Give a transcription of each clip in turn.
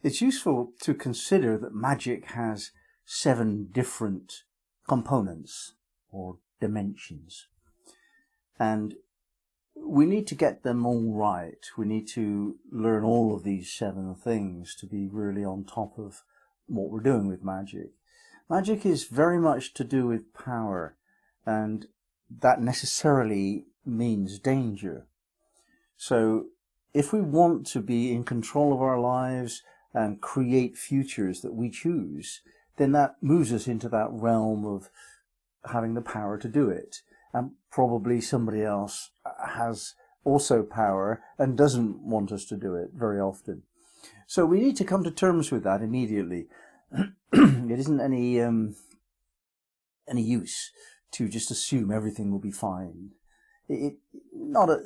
It's useful to consider that magic has 7 different components or dimensions. And we need to get them all right. We need to learn all of these 7 things to be really on top of what we're doing with magic. Magic is very much to do with power, and that necessarily means danger. So if we want to be in control of our lives and create futures that we choose, then that moves us into that realm of having the power to do it. And probably somebody else has also power and doesn't want us to do it very often. So we need to come to terms with that immediately. It isn't any use to just assume everything will be fine. Not at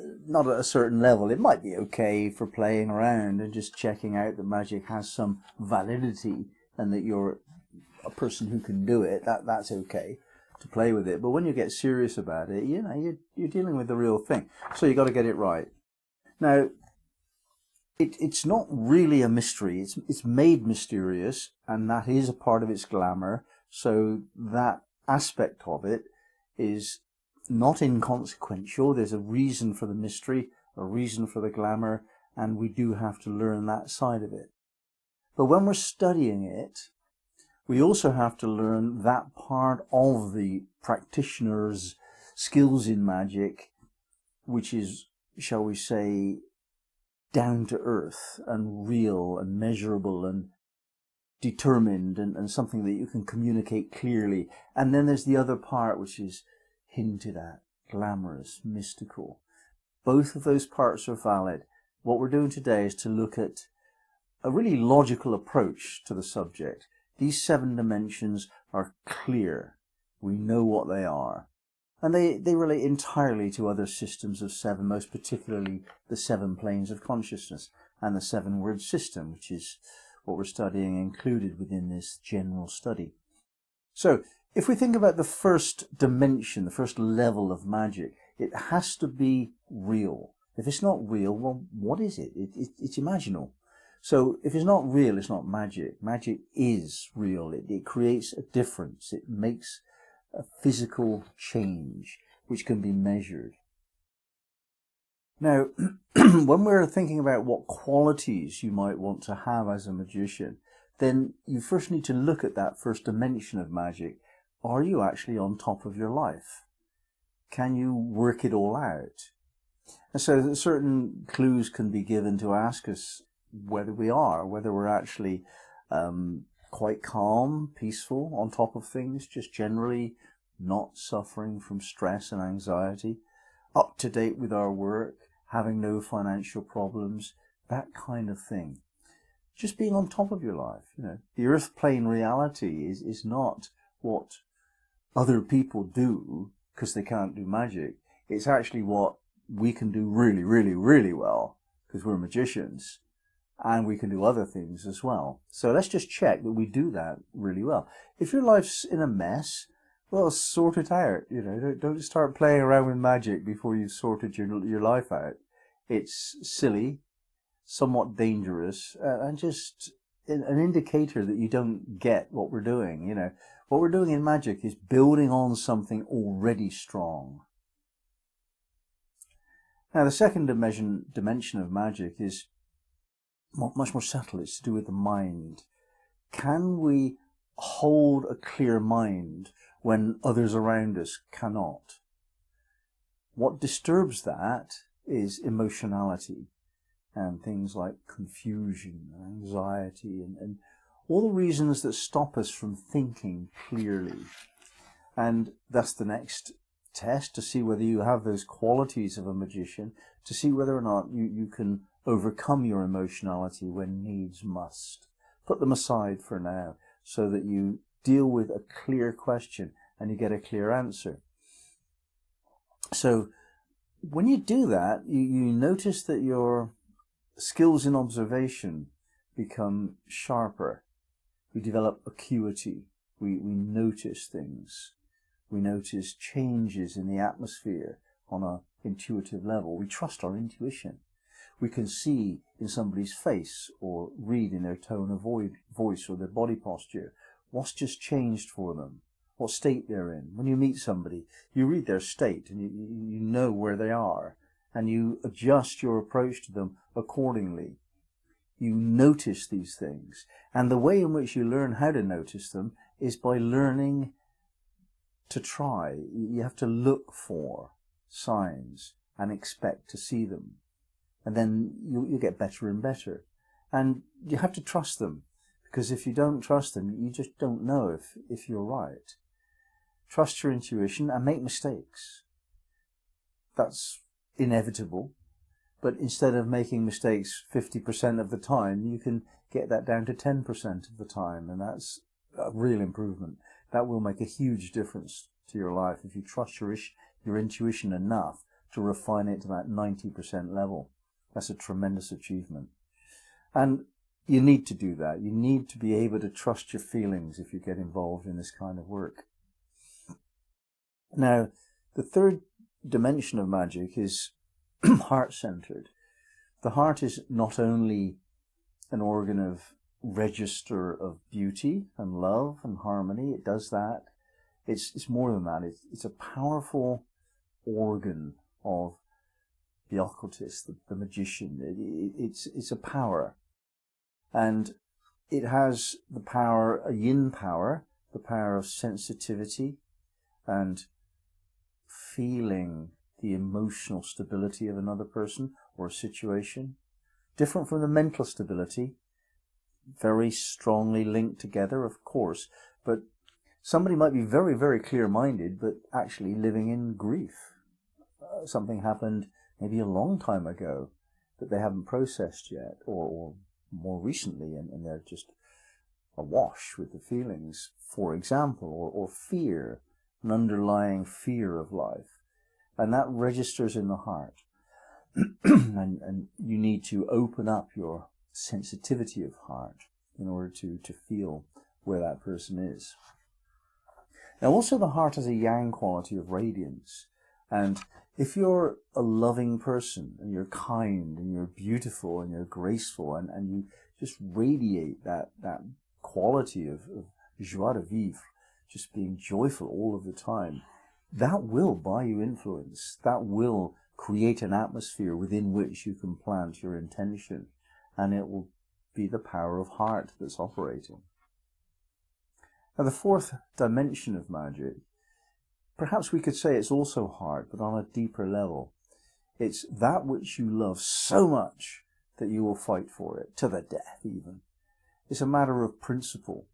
a certain level. It might be okay for playing around and just checking out that magic has some validity and that you're a person who can do it. That's okay to play with it. But when you get serious about it, you're dealing with the real thing. So you got to get it right. Now, it's not really a mystery. It's made mysterious, and that is a part of its glamour. So that aspect of it is not inconsequential. There's a reason for the mystery, a reason for the glamour, and we do have to learn that side of it. But when we're studying it, we also have to learn that part of the practitioner's skills in magic, which is, shall we say, down to earth and real and measurable and determined and something that you can communicate clearly. And then there's the other part, which is hinted at, glamorous, mystical. Both of those parts are valid. What we're doing today is to look at a really logical approach to the subject. These 7 dimensions are clear. We know what they are. And they relate entirely to other systems of 7, most particularly the 7 planes of consciousness and the 7-word system, which is what we're studying included within this general study. So, if we think about the first dimension, the first level of magic, it has to be real. If it's not real, well, what is it? It's imaginal. So if it's not real, it's not magic. Magic is real. It creates a difference. It makes a physical change, which can be measured. Now, when we're thinking about what qualities you might want to have as a magician, then you first need to look at that first dimension of magic. Are you actually on top of your life? Can you work it all out? And so certain clues can be given to ask us whether we are, whether we're actually quite calm, peaceful, on top of things, just generally not suffering from stress and anxiety, up to date with our work, having no financial problems, that kind of thing. Just being on top of your life. The earth plane reality is not what other people do because they can't do magic. It's actually what we can do really, really, really well because we're magicians, and we can do other things as well. So let's just check that we do that really well. If your life's in a mess, well, sort it out. Don't start playing around with magic before you've sorted your life out. It's silly, somewhat dangerous, and just an indicator that you don't get what we're doing. What we're doing in magic is building on something already strong. Now, the second dimension of magic is much more subtle. It's to do with the mind. Can we hold a clear mind when others around us cannot? What disturbs that is emotionality and things like confusion and anxiety and all the reasons that stop us from thinking clearly. And that's the next test, to see whether you have those qualities of a magician, to see whether or not you can overcome your emotionality when needs must. Put them aside for now so that you deal with a clear question and you get a clear answer. So when you do that, you notice that your skills in observation become sharper. We develop acuity. We notice things. We notice changes in the atmosphere on an intuitive level. We trust our intuition. We can see in somebody's face or read in their tone of voice or their body posture what's just changed for them, what state they're in. When you meet somebody, you read their state and you know where they are, and you adjust your approach to them accordingly. You notice these things, and the way in which you learn how to notice them is by learning to try. You have to look for signs and expect to see them, and then you get better and better. And you have to trust them, because if you don't trust them, you just don't know if you're right. Trust your intuition and make mistakes. That's inevitable. But instead of making mistakes 50% of the time, you can get that down to 10% of the time. And that's a real improvement. That will make a huge difference to your life if you trust your intuition enough to refine it to that 90% level. That's a tremendous achievement. And you need to do that. You need to be able to trust your feelings if you get involved in this kind of work. Now, the third dimension of magic is heart-centered. The heart is not only an organ of register of beauty and love and harmony. It does that. It's more than that. It's a powerful organ of the occultist, the magician. It's a power. And it has the power, a yin power, the power of sensitivity and feeling the emotional stability of another person or a situation. Different from the mental stability, very strongly linked together, of course, but somebody might be very, very clear-minded, but actually living in grief. Something happened maybe a long time ago that they haven't processed yet, or more recently, and they're just awash with the feelings, for example, or fear, an underlying fear of life. And that registers in the heart. and you need to open up your sensitivity of heart in order to feel where that person is. Now also the heart has a yang quality of radiance. And if you're a loving person and you're kind and you're beautiful and you're graceful and you just radiate that quality of joie de vivre, just being joyful all of the time, that will buy you influence. That will create an atmosphere within which you can plant your intention, and it will be the power of heart that's operating. Now the fourth dimension of magic, perhaps we could say it's also heart, but on a deeper level. It's that which you love so much that you will fight for it, to the death even. It's a matter of principle.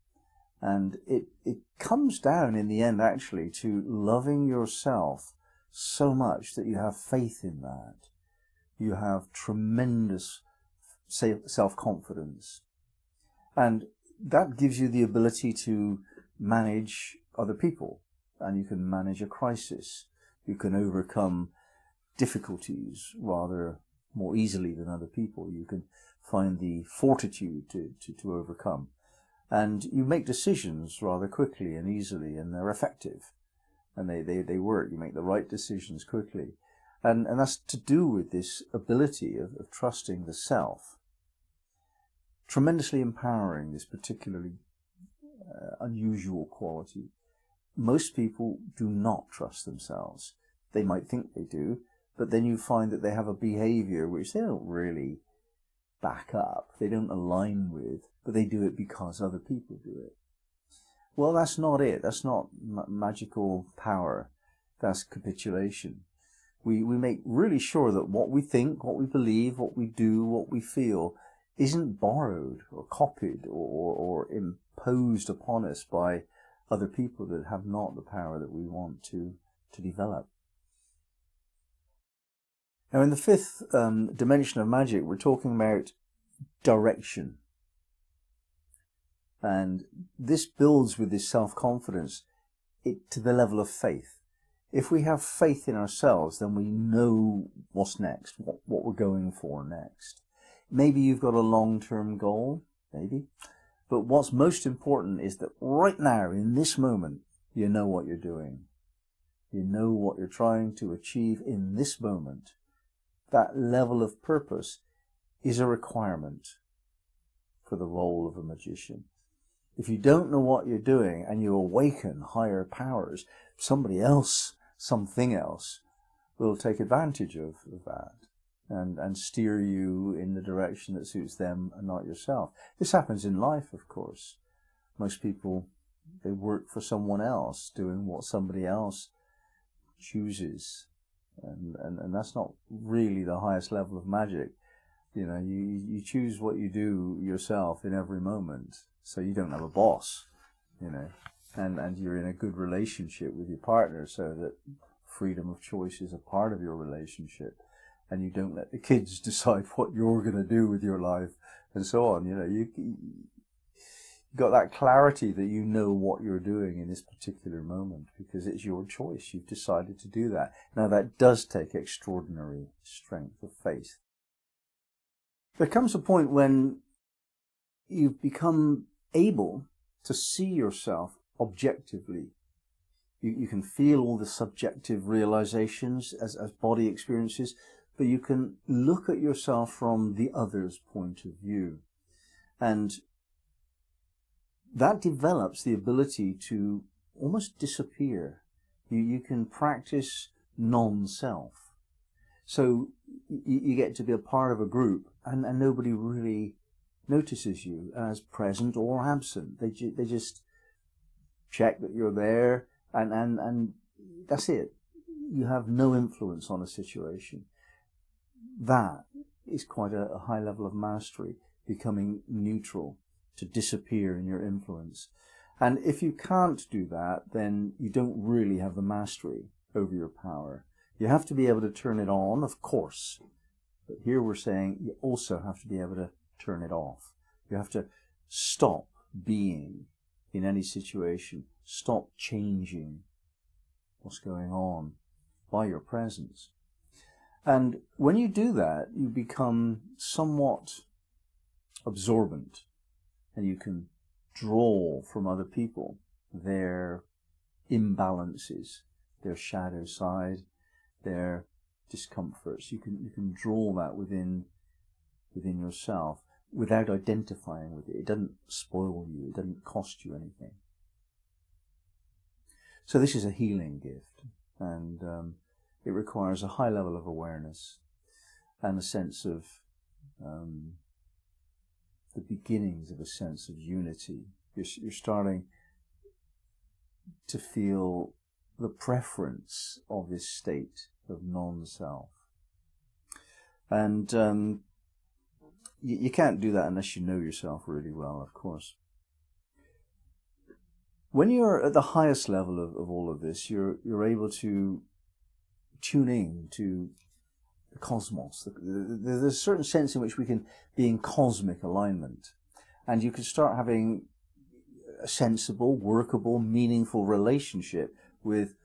And it comes down in the end actually to loving yourself so much that you have faith in that. You have tremendous self-confidence. And that gives you the ability to manage other people. And you can manage a crisis. You can overcome difficulties rather more easily than other people. You can find the fortitude to overcome. And you make decisions rather quickly and easily, and they're effective. And they work. You make the right decisions quickly. And that's to do with this ability of trusting the self. Tremendously empowering, this particularly unusual quality. Most people do not trust themselves. They might think they do, but then you find that they have a behavior which they don't really back up, they don't align with, but they do it because other people do it. Well, that's not it. That's not magical power. That's capitulation. We make really sure that what we think, what we believe, what we do, what we feel isn't borrowed or copied or imposed upon us by other people that have not the power that we want to develop. Now, in the fifth dimension of magic, we're talking about direction. And this builds with this self-confidence to the level of faith. If we have faith in ourselves, then we know what's next, what we're going for next. Maybe you've got a long-term goal, maybe. But what's most important is that right now, in this moment, you know what you're doing. You know what you're trying to achieve in this moment. That level of purpose is a requirement for the role of a magician. If you don't know what you're doing and you awaken higher powers, somebody else, something else, will take advantage of that and steer you in the direction that suits them and not yourself. This happens in life, of course. Most people, they work for someone else, doing what somebody else chooses. And that's not really the highest level of magic. You know, you choose what you do yourself in every moment. So you don't have a boss, you know, and you're in a good relationship with your partner, so that freedom of choice is a part of your relationship. And you don't let the kids decide what you're going to do with your life and so on. You know, you got that clarity that you know what you're doing in this particular moment because it's your choice. You've decided to do that. Now, that does take extraordinary strength of faith. There comes a point when you've become able to see yourself objectively. You can feel all the subjective realizations as body experiences, but you can look at yourself from the other's point of view. And that develops the ability to almost disappear. You can practice non-self. So you get to be a part of a group and nobody really notices you as present or absent. They just check that you're there and that's it. You have no influence on a situation. That is quite a high level of mastery, becoming neutral, to disappear in your influence. And if you can't do that, then you don't really have the mastery over your power. You have to be able to turn it on, of course. But here we're saying you also have to be able to turn it off. You have to stop being in any situation. Stop changing what's going on by your presence. And when you do that, you become somewhat absorbent. And you can draw from other people their imbalances, their shadow side, their discomforts. You can draw that within yourself without identifying with it. It doesn't spoil you. It doesn't cost you anything. So this is a healing gift, and it requires a high level of awareness and a sense of the beginnings of a sense of unity. You're starting to feel the preference of this state of non-self. And you can't do that unless you know yourself really well, of course. When you're at the highest level of all of this, you're able to tune in to the cosmos. There's a certain sense in which we can be in cosmic alignment, and you can start having a sensible, workable, meaningful relationship with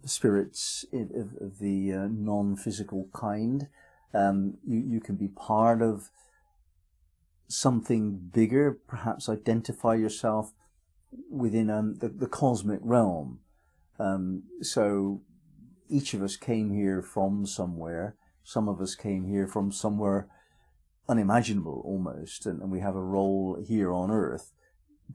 spirits of the non-physical kind. You can be part of something bigger, perhaps identify yourself within the cosmic realm. So each of us came here from somewhere. Some of us came here from somewhere unimaginable almost, and we have a role here on Earth,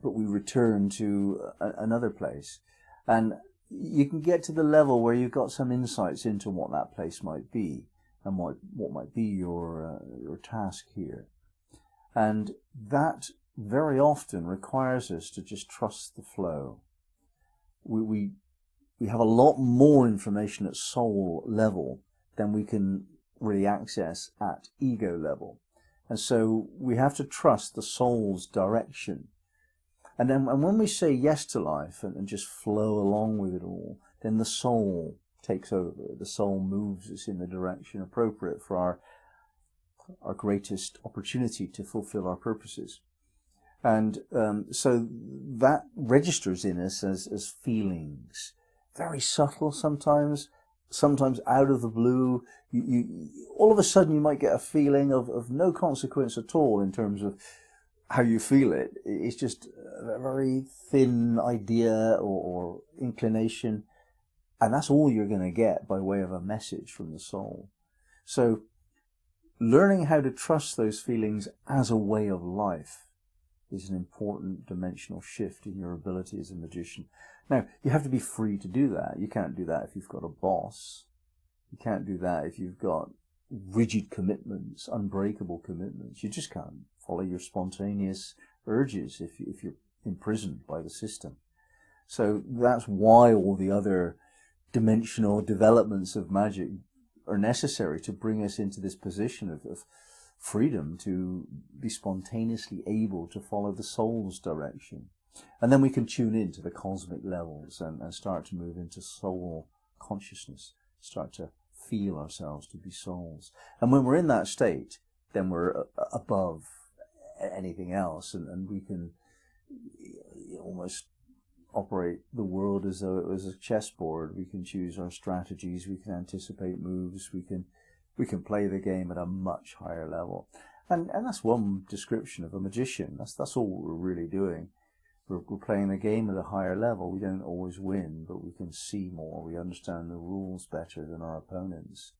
but we return to another place. And you can get to the level where you've got some insights into what that place might be and what might be your task here. And that very often requires us to just trust the flow. We have a lot more information at soul level than we can really access at ego level. And so we have to trust the soul's direction. And when we say yes to life and just flow along with it all, then the soul takes over. The soul moves us in the direction appropriate for our greatest opportunity to fulfill our purposes. And so that registers in us as feelings. Very subtle sometimes out of the blue. You all of a sudden you might get a feeling of no consequence at all in terms of how you feel it. It's just a very thin idea or inclination, and that's all you're going to get by way of a message from the soul. So learning how to trust those feelings as a way of life is an important dimensional shift in your ability as a magician. Now, you have to be free to do that. You can't do that if you've got a boss. You can't do that if you've got rigid commitments, unbreakable commitments. You just can't follow your spontaneous urges if you're imprisoned by the system. So that's why all the other dimensional developments of magic are necessary to bring us into this position of freedom, to be spontaneously able to follow the soul's direction. And then we can tune into the cosmic levels and start to move into soul consciousness, start to feel ourselves to be souls. And when we're in that state, then we're above anything else, and we can almost operate the world as though it was a chessboard. We can choose our strategies, we can anticipate moves, we can play the game at a much higher level. And that's one description of a magician. That's all we're really doing. We're playing the game at a higher level. We don't always win, but we can see more. We understand the rules better than our opponents,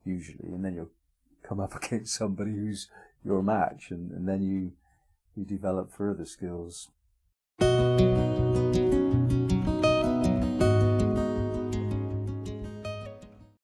usually. And then you'll come up against somebody who's your match, and then you develop further skills.